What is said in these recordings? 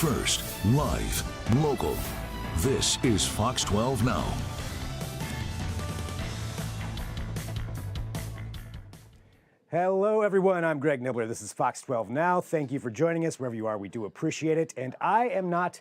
First, live, local. This is Fox 12 Now. Hello, everyone. I'm Greg Nibbler. This is Fox 12 Now. Thank you for joining us wherever you are. We do appreciate it. And I am not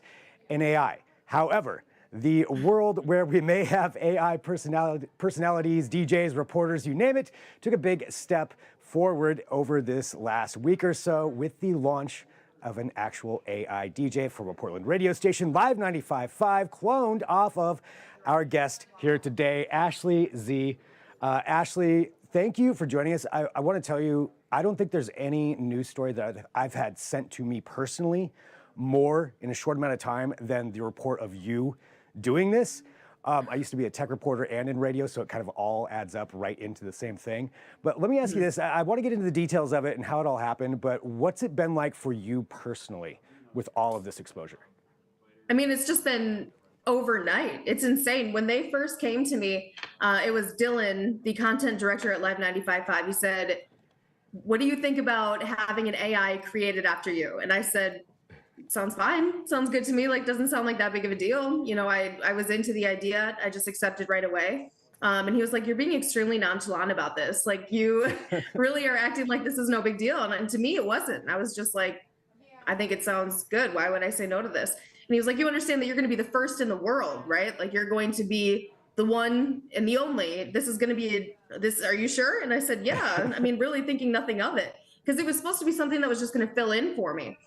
an AI. However, the world where we may have AI personalities, DJs, reporters, you name it, took a big step forward over this last week or so with the launch of an actual AI DJ from a Portland radio station, Live 95.5, cloned off of our guest here today, Ashley Z. Ashley, thank you for joining us. I want to tell you, I don't think there's any news story that I've had sent to me personally more in a short amount of time than the report of you doing this. I used to be a tech reporter and in radio, so it kind of all adds up right into the same thing. But let me ask you this. I want to get into the details of it and how it all happened, but what's it been like for you personally with all of this exposure? I mean, it's just been overnight. It's insane. When they first came to me, it was Dylan, the content director at Live 95.5. He said, "What do you think about having an AI created after you?" And I said, "Sounds fine. Sounds good to me. Like, doesn't sound like that big of a deal." You know, I was into the idea. I just accepted right away. And he was like, "You're being extremely nonchalant about this. Like, you really are acting like this is no big deal." And to me, it wasn't. I was just like, "I think it sounds good. Why would I say no to this?" And he was like, "You understand that you're going to be the first in the world, right? Like, you're going to be the one and the only. This is going to be this. Are you sure?" And I said, "Yeah." I mean, really thinking nothing of it, because it was supposed to be something that was just going to fill in for me.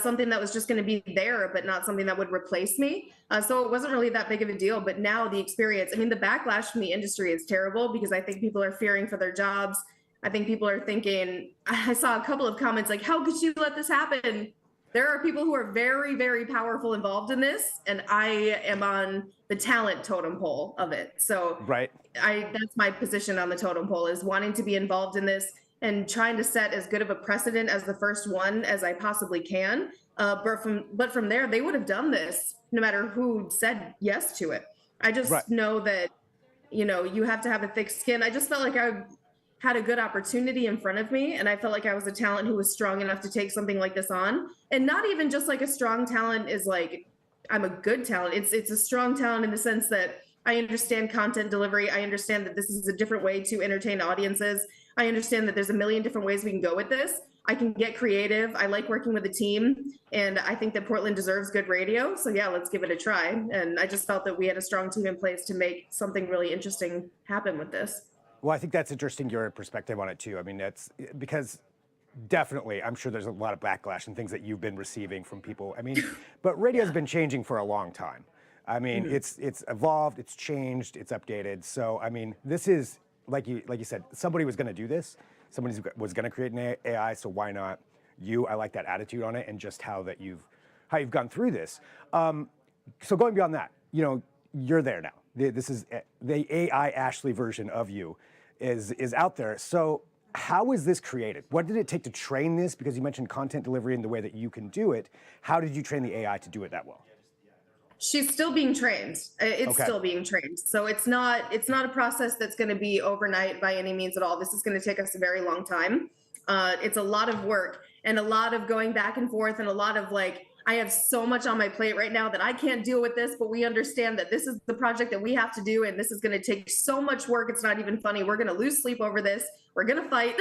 Something that was just going to be there, but not something that would replace me. So it wasn't really that big of a deal. But now the experience, I mean, the backlash from the industry is terrible, because I think people are fearing for their jobs. I think people are thinking, I saw a couple of comments like, "How could you let this happen?" There are people who are very, very powerful involved in this, and I am on the talent totem pole of it. So right. That's my position on the totem pole, is wanting to be involved in this and trying to set as good of a precedent as the first one as I possibly can. But from there, they would have done this no matter who said yes to it. I just know that, you know, you have to have a thick skin. I just felt like I had a good opportunity in front of me, and I felt like I was a talent who was strong enough to take something like this on. And not even just like a strong talent is like, I'm a good talent. It's a strong talent in the sense that I understand content delivery. I understand that this is a different way to entertain audiences. I understand that there's a million different ways we can go with this. I can get creative. I like working with a team, and I think that Portland deserves good radio. So yeah, let's give it a try. And I just felt that we had a strong team in place to make something really interesting happen with this. Well, I think that's interesting, your perspective on it too. I mean, that's because definitely, I'm sure there's a lot of backlash and things that you've been receiving from people. I mean, but radio's been changing for a long time. I mean, it's evolved, it's changed, it's updated. So, I mean, this is, like you said, somebody was going to do this. Somebody was going to create an AI, so why not you? I like that attitude on it, and just how you've gone through this. So going beyond that, you know, you're there now. This is the AI Ashley version of you is out there. So how is this created? What did it take to train this? Because you mentioned content delivery and the way that you can do it. How did you train the AI to do it that well? She's still being trained. It's still being trained. So it's not a process that's going to be overnight by any means at all. This is going to take us a very long time. It's a lot of work and a lot of going back and forth, and a lot of like, I have so much on my plate right now that I can't deal with this, but we understand that this is the project that we have to do, and this is going to take so much work. It's not even funny. We're going to lose sleep over this. We're going to fight.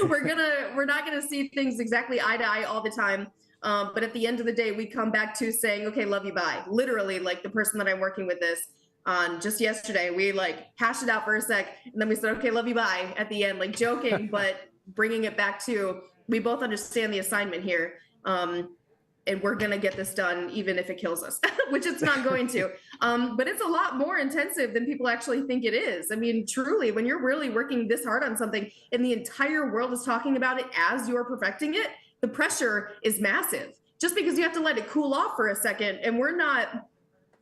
We're not going to see things exactly eye to eye all the time. But at the end of the day, we come back to saying, "Okay, love you, bye." Literally, like the person that I'm working with this on just yesterday, we like hashed it out for a sec, and then we said, "Okay, love you, bye" at the end, like joking, but bringing it back to, we both understand the assignment here. And we're going to get this done, even if it kills us, which it's not going to. But it's a lot more intensive than people actually think it is. I mean, truly, when you're really working this hard on something and the entire world is talking about it as you're perfecting it, the pressure is massive. Just because you have to let it cool off for a second, and we're not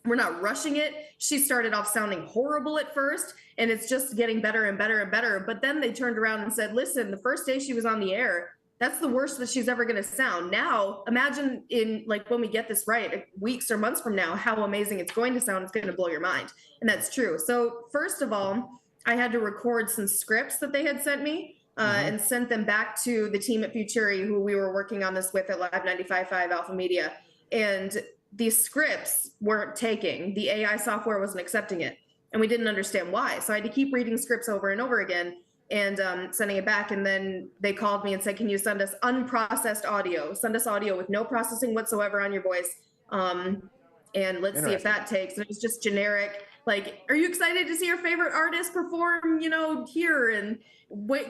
rushing it. She started off sounding horrible at first, and it's just getting better and better and better. But then they turned around and said, "Listen, the first day she was on the air, that's the worst that she's ever going to sound. Now, imagine in like when we get this right, like, weeks or months from now, how amazing it's going to sound. It's going to blow your mind." And that's true. So first of all, I had to record some scripts that they had sent me and sent them back to the team at Futuri, who we were working on this with at Live 95.5 Alpha Media. and these scripts weren't taking. The AI software wasn't accepting it, and we didn't understand why. So I had to keep reading scripts over and over again and sending it back. And then they called me and said, "Can you send us unprocessed audio? Send us audio with no processing whatsoever on your voice, and let's see if that takes." And it was just generic, like, "Are you excited to see your favorite artist perform, here? And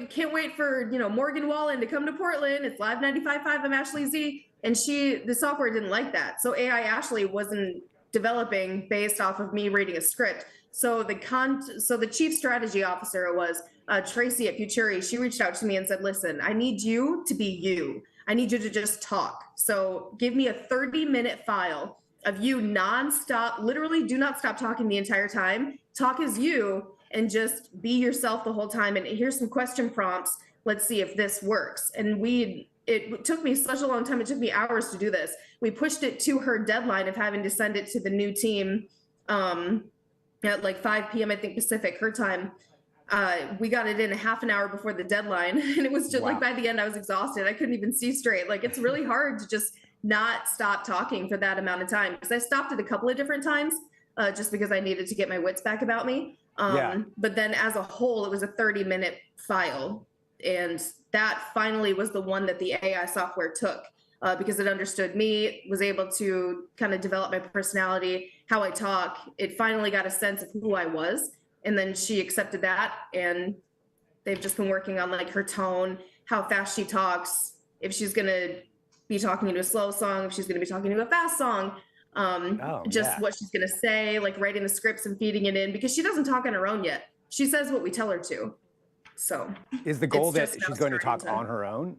can't wait for, Morgan Wallen to come to Portland. It's Live 95.5. I'm Ashley Z." And the software didn't like that. So AI Ashley wasn't developing based off of me reading a script. So the chief strategy officer was Tracy at Futuri. She reached out to me and said, "Listen, I need you to be you. I need you to just talk. So give me a 30-minute file of you nonstop, literally do not stop talking the entire time. Talk as you and just be yourself the whole time. And here's some question prompts. Let's see if this works." And it took me such a long time. It took me hours to do this. We pushed it to her deadline of having to send it to the new team at like 5 p.m., I think Pacific, her time. We got it in a half an hour before the deadline. And it was just like, by the end, I was exhausted. I couldn't even see straight. Like, it's really hard to just not stop talking for that amount of time. Because I stopped it a couple of different times just because I needed to get my wits back about me. But then as a whole, it was a 30-minute file. And that finally was the one that the AI software took because it understood me, was able to kind of develop my personality, how I talk. It finally got a sense of who I was. And then she accepted that. And they've just been working on like her tone, how fast she talks, if she's going to be talking into a slow song, if she's going to be talking into a fast song, what she's going to say, like writing the scripts and feeding it in, because she doesn't talk on her own yet. She says what we tell her to. So is the goal that she's going to talk on her own?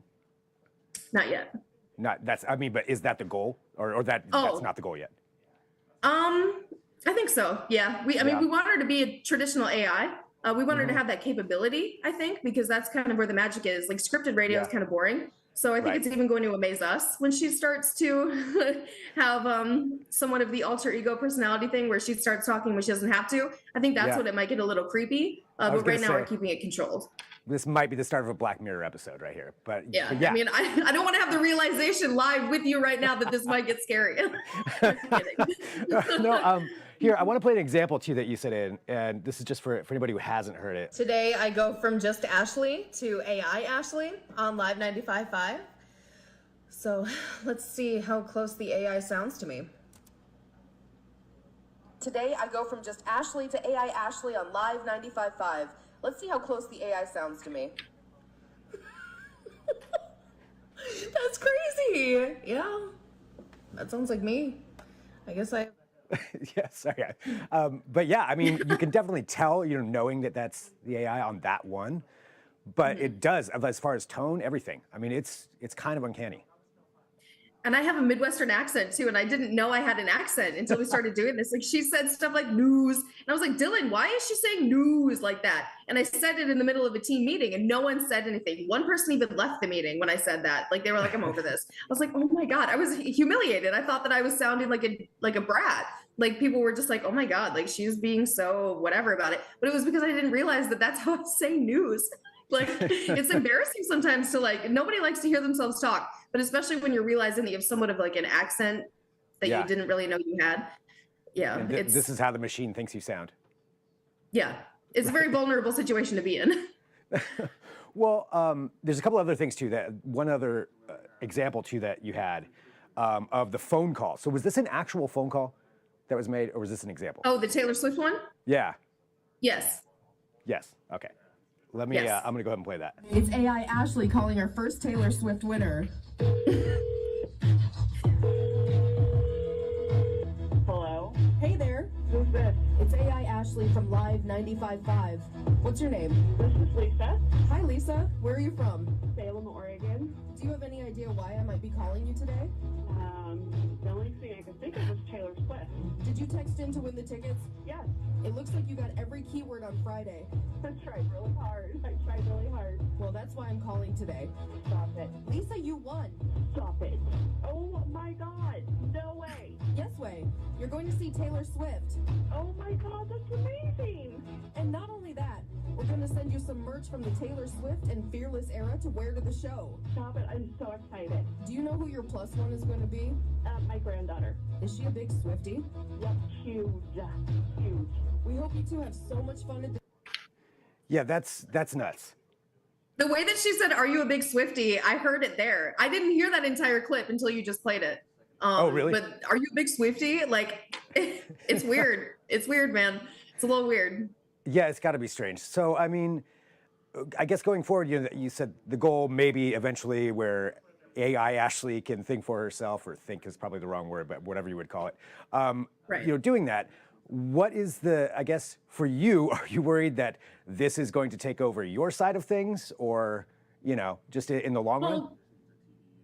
Not yet. But is that the goal, or that's not the goal yet? I think so. Yeah. We want her to be a traditional AI. We want her to have that capability, I think, because that's kind of where the magic is. Like, scripted radio is kind of boring. So I think it's even going to amaze us when she starts to have somewhat of the alter ego personality thing where she starts talking when she doesn't have to. I think that's what it might get a little creepy. But right now we're keeping it controlled. This might be the start of a Black Mirror episode right here. But yeah. I mean, I don't want to have the realization live with you right now that this might get scary. Here, I want to play an example too that you said in, and this is just for anybody who hasn't heard it. Today, I go from just Ashley to AI Ashley on Live 95.5. So let's see how close the AI sounds to me. Today, I go from just Ashley to AI Ashley on Live 95.5. Let's see how close the AI sounds to me. That's crazy. Yeah, that sounds like me. I guess I... Yes, okay. But yeah, I mean, you can definitely tell, knowing that that's the AI on that one. But it does, as far as tone, everything. I mean, it's kind of uncanny. And I have a Midwestern accent too, and I didn't know I had an accent until we started doing this. Like, she said stuff like news, and I was like, "Dylan, why is she saying news like that?" And I said it in the middle of a team meeting, and no one said anything. One person even left the meeting when I said that. Like, they were like, "I'm over this." I was like, "Oh my God," I was humiliated. I thought that I was sounding like a brat. Like, people were just like, "Oh my God," like, she's being so whatever about it. But it was because I didn't realize that that's how I say news. Like, it's embarrassing sometimes to nobody likes to hear themselves talk, but especially when you're realizing that you have somewhat of like an accent that you didn't really know you had. Yeah. This is how the machine thinks you sound. Yeah. It's a very vulnerable situation to be in. Well, there's a couple other things too, that one other example too that you had of the phone call. So was this an actual phone call that was made, or was this an example? Oh, the Taylor Swift one? Yeah. Yes. Yes. Okay. Let me, I'm going to go ahead and play that. It's AI Ashley calling her first Taylor Swift winner. Hello? Hey there. Who's this? It's AI Ashley from Live 95.5. What's your name? This is Lisa. Hi, Lisa. Where are you from? Salem, Oregon. Do you have any idea why I might be calling you today? The only thing I could think of was Taylor Swift. Did you text in to win the tickets? Yes. It looks like you got every keyword on Friday. I tried really hard. I tried really hard. Well, that's why I'm calling today. Stop it. Lisa, you won. Stop it. Oh my God. No way. Yes way. You're going to see Taylor Swift. Oh my God, that's amazing. And not only that, we're going to send you some merch from the Taylor Swift and Fearless era to wear to the show. Stop it. I'm so excited. Do you know who your plus one is going to be? My granddaughter. granddaughter. Is she a big Swiftie? Yep, huge, huge. We hope you two have so much fun at Yeah, that's nuts. The way that she said, "Are you a big Swiftie?" I heard it there. I didn't hear that entire clip until you just played it. Oh, really? But are you a big Swiftie? Like, it's weird. It's weird, man. It's a little weird. Yeah, it's got to be strange. So, I mean, I guess going forward, you said the goal maybe eventually where AI Ashley can think for herself, or think is probably the wrong word, but whatever you would call it. Right. Doing that. What is I guess for you, are you worried that this is going to take over your side of things, or, just in the long run?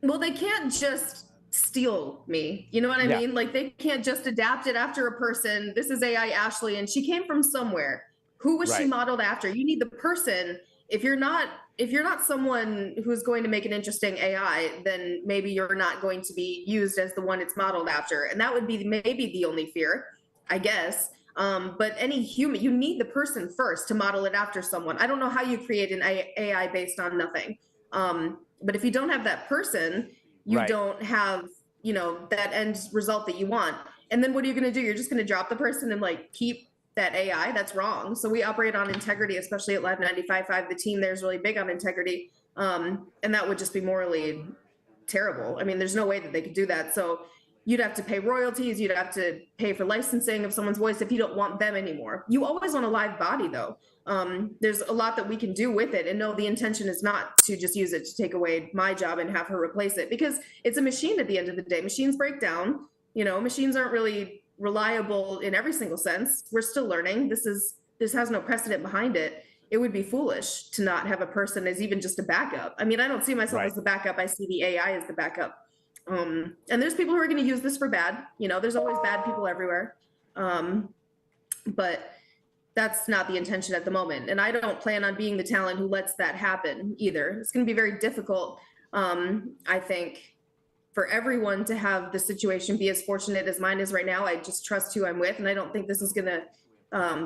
Well, they can't just steal me. You know what I Yeah. mean? Like, they can't just adapt it after a person. This is AI Ashley, and she came from somewhere. Who was she Right. modeled after? You need the person. If you're not someone who's going to make an interesting AI, then maybe you're not going to be used as the one it's modeled after. And that would be maybe the only fear, I guess. But any human, you need the person first to model it after someone. I don't know how you create an AI based on nothing. But if you don't have that person, you Right. don't have, that end result that you want. And then what are you going to do? You're just going to drop the person and like keep that AI? That's wrong. So we operate on integrity, especially at Live 95.5. The team there is really big on integrity. And that would just be morally terrible. I mean, there's no way that they could do that. So you'd have to pay royalties. You'd have to pay for licensing of someone's voice if you don't want them anymore. You always want a live body, though. There's a lot that we can do with it. And no, the intention is not to just use it to take away my job and have her replace it, because it's a machine at the end of the day. Machines break down. Machines aren't really reliable in every single sense. We're still learning. This has no precedent behind it. It would be foolish to not have a person as even just a backup. I mean, I don't see myself Right. as the backup. I see the AI as the backup. And there's people who are going to use this for bad. There's always bad people everywhere. But that's not the intention at the moment. And I don't plan on being the talent who lets that happen either. It's going to be very difficult, I think, for everyone to have the situation be as fortunate as mine is right now. I just trust who I'm with. And I don't think this is going to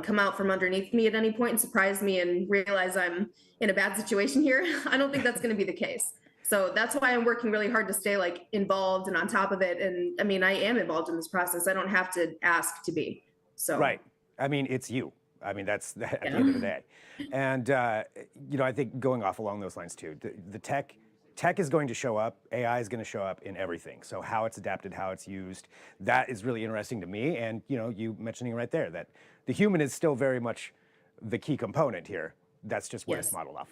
come out from underneath me at any point and surprise me and realize I'm in a bad situation here. I don't think that's going to be the case. So that's why I'm working really hard to stay involved and on top of it. And I mean, I am involved in this process. I don't have to ask to be. So Right. I mean, it's you. I mean, that's at the end of the day. And, I think going off along those lines too, the tech is going to show up, AI is going to show up in everything. So how it's adapted, how it's used, that is really interesting to me. And, you mentioning right there that the human is still very much the key component here. That's just what it's modeled off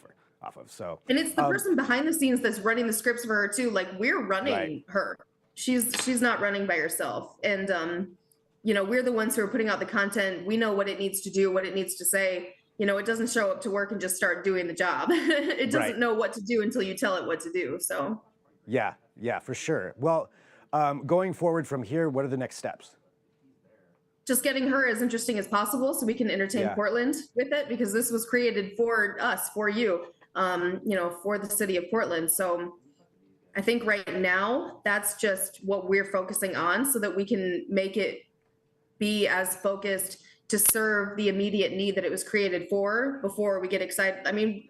of. So, and it's the person behind the scenes that's running the scripts for her too. Like, we're running Right. her. She's not running by herself. And, we're the ones who are putting out the content. We know what it needs to do, what it needs to say. It doesn't show up to work and just start doing the job. It doesn't Right. know what to do until you tell it what to do. So yeah, for sure. Well, going forward from here, what are the next steps? just getting her as interesting as possible so we can entertain Yeah. Portland with it, because this was created for us, for you, for the city of Portland. So I think right now that's just what we're focusing on so that we can make it be as focused to serve the immediate need that it was created for before we get excited. I mean,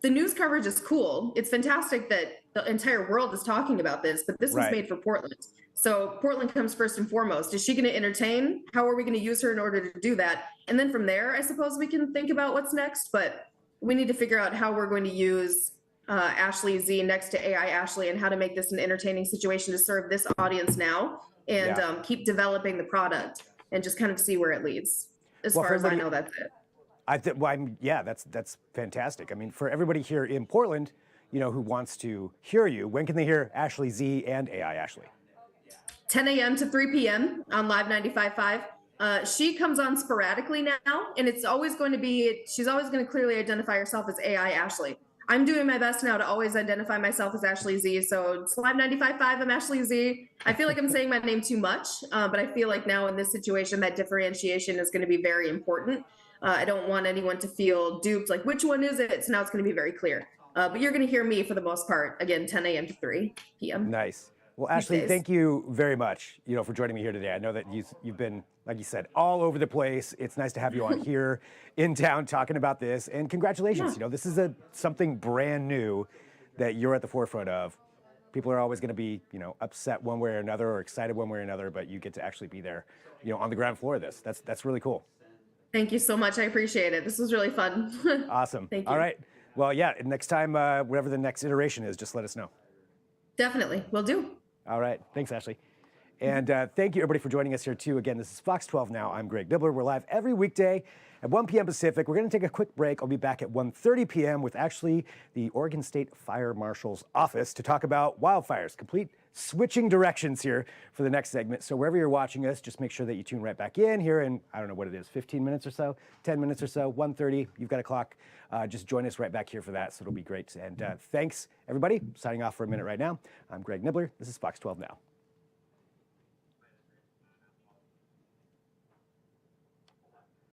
the news coverage is cool. It's fantastic that the entire world is talking about this, but this was Right. made for Portland. So Portland comes first and foremost. Is she going to entertain? How are we going to use her in order to do that? And then from there, I suppose we can think about what's next, but we need to figure out how we're going to use Ashley Z next to AI Ashley and how to make this an entertaining situation to serve this audience now and Yeah. keep developing the product and just kind of see where it leads. As Well, far for as I everybody- know, that's it. That's fantastic. I mean, for everybody here in Portland, who wants to hear you, when can they hear Ashley Z and AI Ashley? 10 a.m. to 3 p.m. on Live 95.5. She comes on sporadically now, and it's always going to be, she's always going to clearly identify herself as AI Ashley. I'm doing my best now to always identify myself as Ashley Z. So it's Live 95.5, I'm Ashley Z. I feel like I'm saying my name too much, but I feel like now in this situation, that differentiation is going to be very important. I don't want anyone to feel duped, like, which one is it? So now it's going to be very clear. But you're going to hear me for the most part, again, 10 a.m. to 3 p.m. Nice. Well, Ashley, days. thank you very much, for joining me here today. I know that you've been, like you said, all over the place. It's nice to have you on here in town talking about this. And congratulations. This is something brand new that you're at the forefront of. People are always going to be, upset one way or another or excited one way or another, but you get to actually be there, on the ground floor of this. That's really cool. Thank you so much. I appreciate it. This was really fun. Awesome. Thank you. All right. Well, yeah, next time, whatever the next iteration is, just let us know. Definitely. Will do. All right. Thanks, Ashley. And thank you, everybody, for joining us here, too. Again, this is Fox 12 Now. I'm Greg Nibbler. We're live every weekday at 1 p.m. Pacific. We're going to take a quick break. I'll be back at 1:30 p.m. with actually the Oregon State Fire Marshal's office to talk about wildfires. Complete switching directions here for the next segment. So wherever you're watching us, just make sure that you tune right back in here in, I don't know what it is, 15 minutes or so, 10 minutes or so, 1:30. You've got a clock. Just join us right back here for that. So it'll be great. And thanks, everybody. Signing off for a minute right now. I'm Greg Nibbler. This is Fox 12 Now.